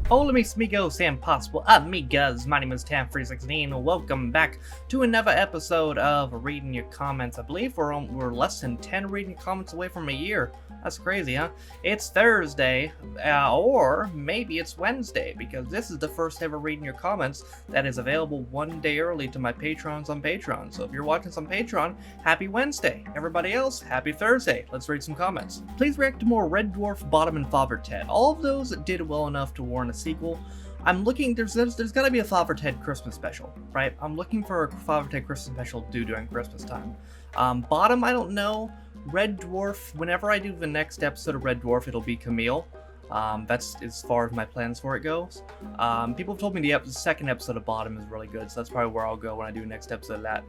Hola mis amigos and possible amigas, my name is Tam316. Welcome back to another episode of Reading Your Comments. I believe we're less than 10 reading comments away from a year. That's crazy, huh? It's Thursday, or maybe it's Wednesday, because this is the first ever Reading Your Comments that is available one day early to my patrons on Patreon. So if you're watching this on Patreon, happy Wednesday. Everybody else, happy Thursday. Let's read some comments. Please react to more Red Dwarf, Bottom, and Father Ted. All of those did well enough to warrant a sequel. I'm looking, there's got to be a Father Ted Christmas special, right? I'm looking for a Father Ted Christmas special to do during Christmas time. Bottom, I don't know. Red Dwarf, whenever I do the next episode of Red Dwarf, it'll be Camille. That's as far as my plans for it goes. People have told me the second episode of Bottom is really good, so that's probably where I'll go when I do the next episode of that.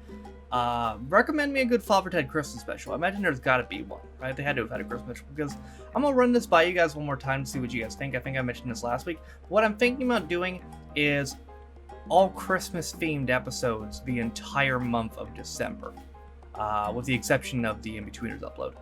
Recommend me a good Father Ted Christmas special. I imagine there's gotta be one, right? They had to have had a Christmas special, because I'm gonna run this by you guys one more time to see what you guys think. I think I mentioned this last week. What I'm thinking about doing is all Christmas themed episodes the entire month of December. With the exception of the In-Betweeners upload.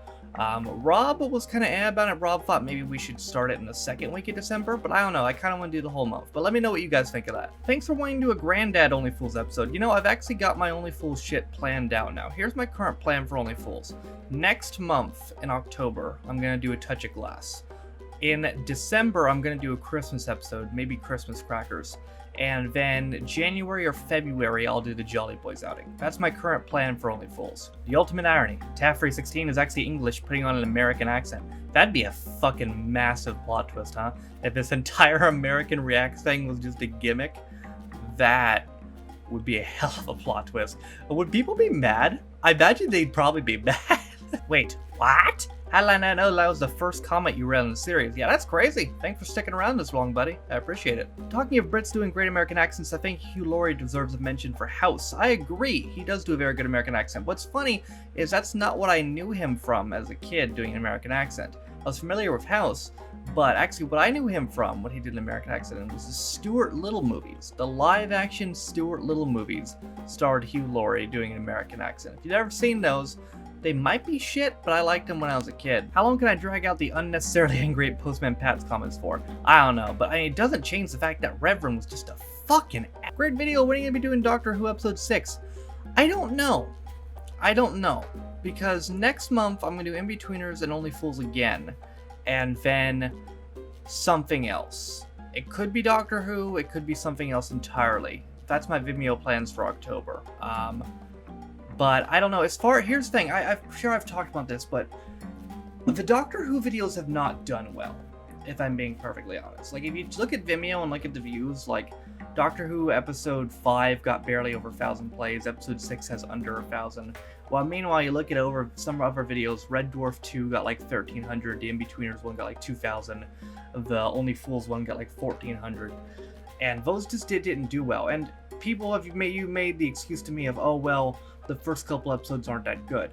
Rob was kind of about it. Rob thought maybe we should start it in the second week of December, but I don't know. I kind of want to do the whole month. But let me know what you guys think of that. Thanks for wanting to do a Granddad Only Fools episode. You know, I've actually got my Only Fools shit planned out now. Here's my current plan for Only Fools. Next month, in October, I'm going to do a Touch of Glass. In December, I'm going to do a Christmas episode, maybe Christmas crackers. And then January or February, I'll do the Jolly Boys outing. That's my current plan for Only Fools. The ultimate irony, Taffrey16 is actually English putting on an American accent. That'd be a fucking massive plot twist, huh? If this entire American React thing was just a gimmick, that would be a hell of a plot twist. Would people be mad? I imagine they'd probably be mad. Wait, what? How did I not know that was the first comment you read in the series? Yeah, that's crazy. Thanks for sticking around this long, buddy. I appreciate it. Talking of Brits doing great American accents, I think Hugh Laurie deserves a mention for House. I agree. He does do a very good American accent. What's funny is that's not what I knew him from as a kid doing an American accent. I was familiar with House, but actually what I knew him from, what he did in American accent, was the Stuart Little movies. The live-action Stuart Little movies starred Hugh Laurie doing an American accent. If you've ever seen those, they might be shit, but I liked them when I was a kid. How long can I drag out the unnecessarily angry at Postman Pat's comments for? I don't know, but I mean, it doesn't change the fact that Reverend was just a fucking great video. When are you gonna be doing Doctor Who episode 6? I don't know, because next month I'm gonna do In-Betweeners and Only Fools again, and then something else. It could be Doctor Who, it could be something else entirely. That's my Vimeo plans for October. But I don't know. Here's the thing. I'm sure I've talked about this, but the Doctor Who videos have not done well, if I'm being perfectly honest. Like, if you look at Vimeo and look at the views, like, Doctor Who episode 5 got barely over 1,000 plays, episode 6 has under 1,000. While meanwhile, you look at some other videos, Red Dwarf 2 got like 1,300, the In-Betweeners one got like 2,000, the Only Fools one got like 1,400. And those just didn't do well. And people have made the excuse to me of, oh, well, the first couple episodes aren't that good.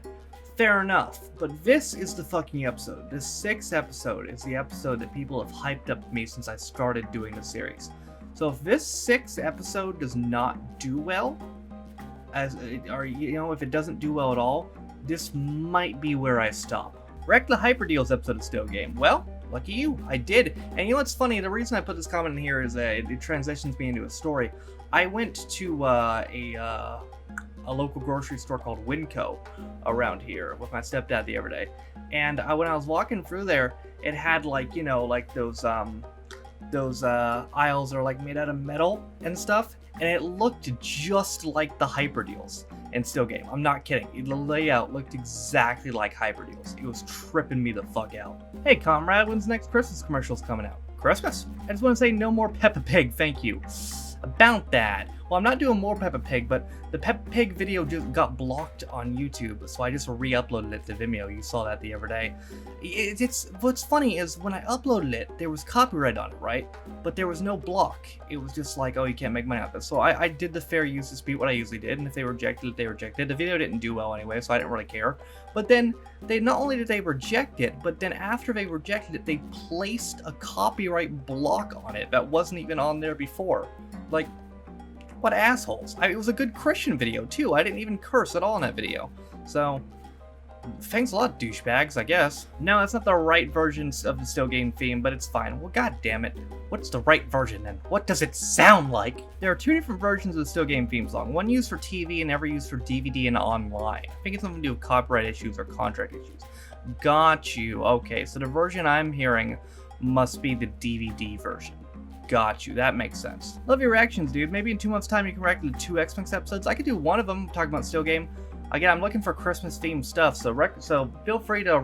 Fair enough, but this is the fucking episode. This 6th episode is the episode that people have hyped up me since I started doing the series. So if this 6th episode does not do well, if it doesn't do well at all, this might be where I stop. Wreck the Hyperdeals episode of Still Game. Well, lucky you, I did. And you know what's funny? The reason I put this comment in here is that it transitions me into a story. I went to a local grocery store called Winco around here with my stepdad the other day, and when I was walking through there, it had like, you know, like those aisles are like made out of metal and stuff, and it looked just like the Hyperdeals in Still Game. I'm not kidding. The layout looked exactly like Hyperdeals. It was tripping me the fuck out. Hey comrade, when's the next Christmas commercials coming out? Christmas? I just want to say no more Peppa Pig, thank you. About that. Well, I'm not doing more Peppa Pig, but the Peppa Pig video just got blocked on YouTube, so I just re-uploaded it to Vimeo. You saw that the other day. What's funny is when I uploaded it, there was copyright on it, right? But there was no block. It was just like, oh, you can't make money out of this. So I did the fair use dispute, what I usually did, and if they rejected it, they rejected it. The video didn't do well anyway, so I didn't really care. But then, not only did they reject it, but then after they rejected it, they placed a copyright block on it that wasn't even on there before. Like, what assholes. It was a good Christian video, too. I didn't even curse at all in that video. So, Thanks a lot, douchebags, I guess. No, that's not the right version of the Still Game theme, but it's fine. Well, god damn it. What's the right version then? What does it sound like? There are two different versions of the Still Game theme song. One used for TV and never used for DVD and online. I think it's something to do with copyright issues or contract issues. Got you. Okay, so the version I'm hearing must be the DVD version. Got you. That makes sense. Love your reactions, dude. Maybe in 2 months' time you can react to the 2 X-Wings episodes. I could do one of them talking about Still Game. Again, I'm looking for Christmas-themed stuff, so feel free to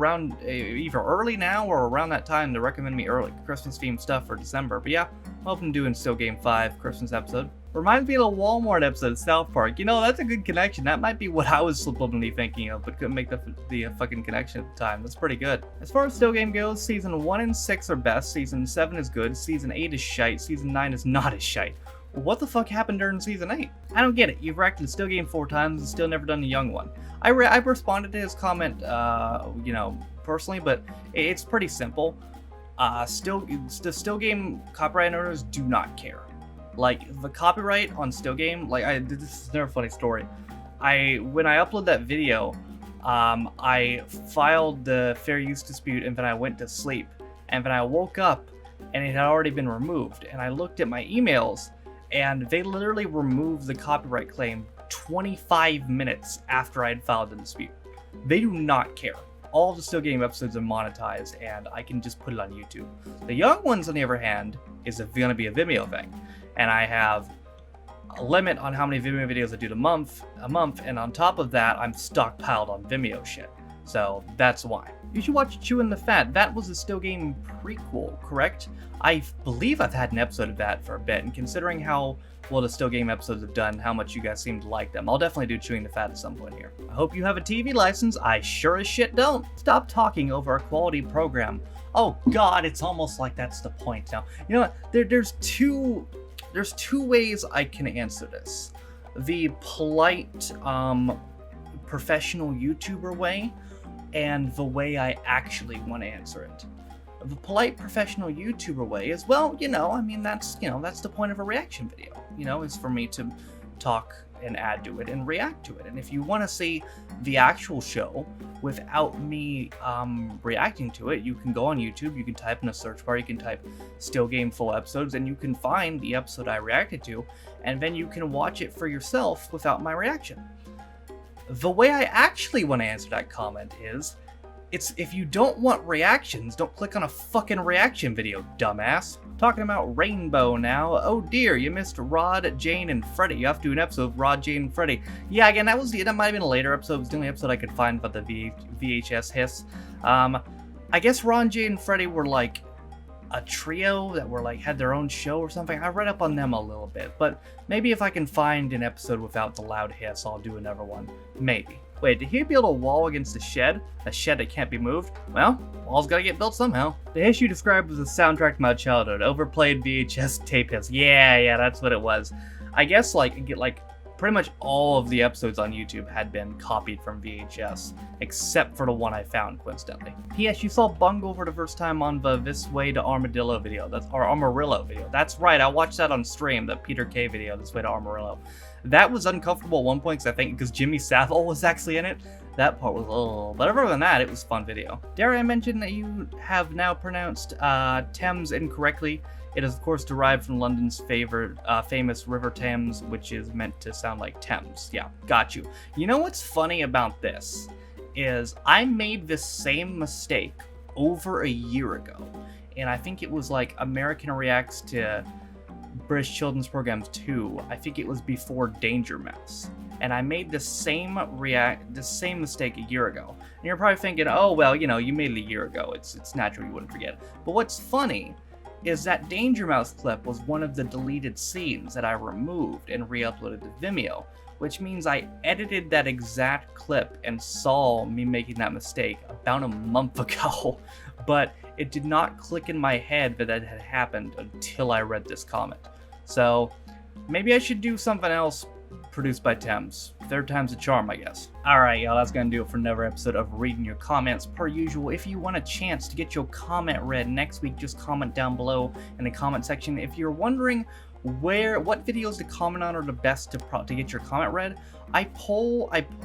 either early now or around that time to recommend me early Christmas-themed stuff for December. But yeah, I'm hoping to do in Still Game 5 Christmas episode. Reminds me of the Walmart episode of South Park. You know, that's a good connection. That might be what I was subliminally thinking of, but couldn't make the fucking connection at the time. That's pretty good. As far as Still Game goes, Season 1 and 6 are best, Season 7 is good, Season 8 is shite, Season 9 is not as shite. What the fuck happened during Season 8? I don't get it. You've reacted to Still Game 4 times and still never done the young one. I responded to his comment, personally, but it's pretty simple. The Still Game copyright owners do not care. Like, the copyright on Still Game, this is another funny story. When I uploaded that video, I filed the fair use dispute and then I went to sleep. And then I woke up and it had already been removed. And I looked at my emails and they literally removed the copyright claim 25 minutes after I had filed the dispute. They do not care. All of the Still Game episodes are monetized and I can just put it on YouTube. The young ones, on the other hand, is going to be a Vimeo thing. And I have a limit on how many Vimeo videos I do a month, and on top of that, I'm stockpiled on Vimeo shit. So that's why. You should watch Chewin' the Fat. That was a Still Game prequel, correct? I believe I've had an episode of that for a bit, and considering how well the Still Game episodes have done, how much you guys seem to like them, I'll definitely do Chewing the Fat at some point here. I hope you have a TV license. I sure as shit don't. Stop talking over a quality program. Oh god, it's almost like that's the point now. You know what? There's two ways I can answer this. The polite, professional YouTuber way, and the way I actually want to answer it. The polite professional YouTuber way is, well, that's the point of a reaction video, is for me to talk and add to it and react to it. And if you want to see the actual show without me reacting to it, you can go on YouTube, you can type in the search bar, you can type Still Game full episodes, and you can find the episode I reacted to, and then you can watch it for yourself without my reaction. The way I actually want to answer that comment is, if you don't want reactions, don't click on a fucking reaction video, dumbass. Talking about Rainbow now. Oh dear, you missed Rod, Jane, and Freddy. You have to do an episode of Rod, Jane, and Freddy. Yeah, again, that might have been a later episode. It was the only episode I could find about the VHS hiss. I guess Rod, Jane, and Freddy were like a trio that were had their own show or something. I read up on them a little bit, but maybe if I can find an episode without the loud hiss, I'll do another one. Maybe. Wait, did he build a wall against a shed? A shed that can't be moved? Well, wall's gotta get built somehow. The hiss you described was a soundtrack to my childhood. Overplayed VHS tape hiss. Yeah, that's what it was. I guess pretty much all of the episodes on YouTube had been copied from VHS, except for the one I found, coincidentally. P.S. You saw Bungle for the first time on the This Way to Armadillo video. That's our Amarillo video. That's right, I watched that on stream, the Peter K video, This Way to Amarillo. That was uncomfortable at one point because Jimmy Savile was actually in it. That part was but other than that, it was a fun video. Dare I mention that you have now pronounced Thames incorrectly? It is, of course, derived from London's famous River Thames, which is meant to sound like Thames. Yeah, got you. You know what's funny about this? Is I made this same mistake over a year ago. And I think it was American Reacts to British Children's Programs 2. I think it was before Danger Mouse. And I made the same mistake a year ago. And you're probably thinking, oh, well, you made it a year ago. It's natural you wouldn't forget. But what's funny is that Danger Mouse clip was one of the deleted scenes that I removed and re-uploaded to Vimeo, which means I edited that exact clip and saw me making that mistake about a month ago, but it did not click in my head that had happened until I read this comment. So maybe I should do something else produced by Thames. Third time's a charm, I guess. Alright, y'all, that's gonna do it for another episode of Reading Your Comments. Per usual, if you want a chance to get your comment read next week, just comment down below in the comment section. If you're wondering what videos to comment on are the best to get your comment read. I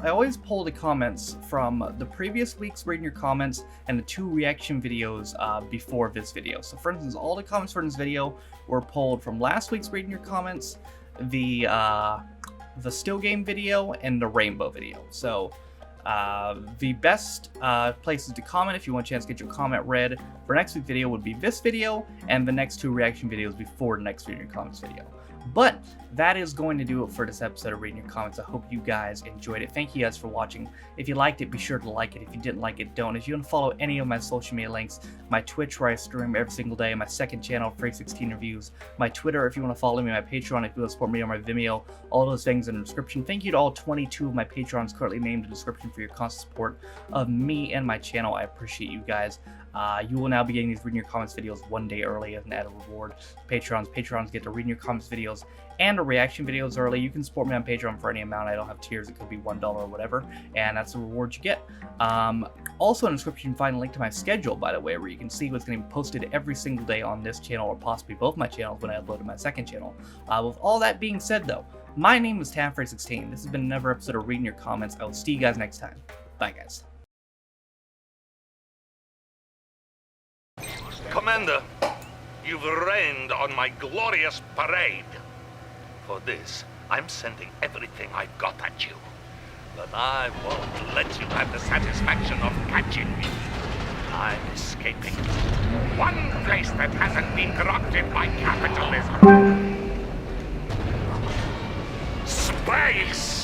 always pull the comments from the previous week's reading your comments and the 2 reaction videos before this video. So for instance, all the comments for this video were pulled from last week's reading your comments, the Still Game video, and the Rainbow video. So the best places to comment if you want a chance to get your comment read for next week's video would be this video and the next 2 reaction videos before the next reading your comments video. But that is going to do it for this episode of Reading Your Comments. I hope you guys enjoyed it. Thank you guys for watching. If you liked it, be sure to like it. If you didn't like it, don't. If you want to follow any of my social media links, my Twitch where I stream every single day, my second channel, Freak16 Reviews, my Twitter if you want to follow me, my Patreon if you want to support me on my Vimeo, all those things in the description. Thank you to all 22 of my Patrons currently named in the description for your constant support of me and my channel. I appreciate you guys. You will now be getting these Reading Your Comments videos 1 day early as an added reward. Patrons get to Reading Your Comments videos and the reaction videos early. You can support me on Patreon for any amount. I don't have tiers. It could be $1 or whatever, and that's the reward you get. Also in the description, you can find a link to my schedule, by the way, where you can see what's going to be posted every single day on this channel or possibly both my channels when I upload to my second channel. With all that being said, though, my name is Tanfreak16. This has been another episode of Reading Your Comments. I will see you guys next time. Bye, guys. Commander, you've rained on my glorious parade. For this, I'm sending everything I've got at you. But I won't let you have the satisfaction of catching me. I'm escaping. One place that hasn't been corrupted by capitalism. Space!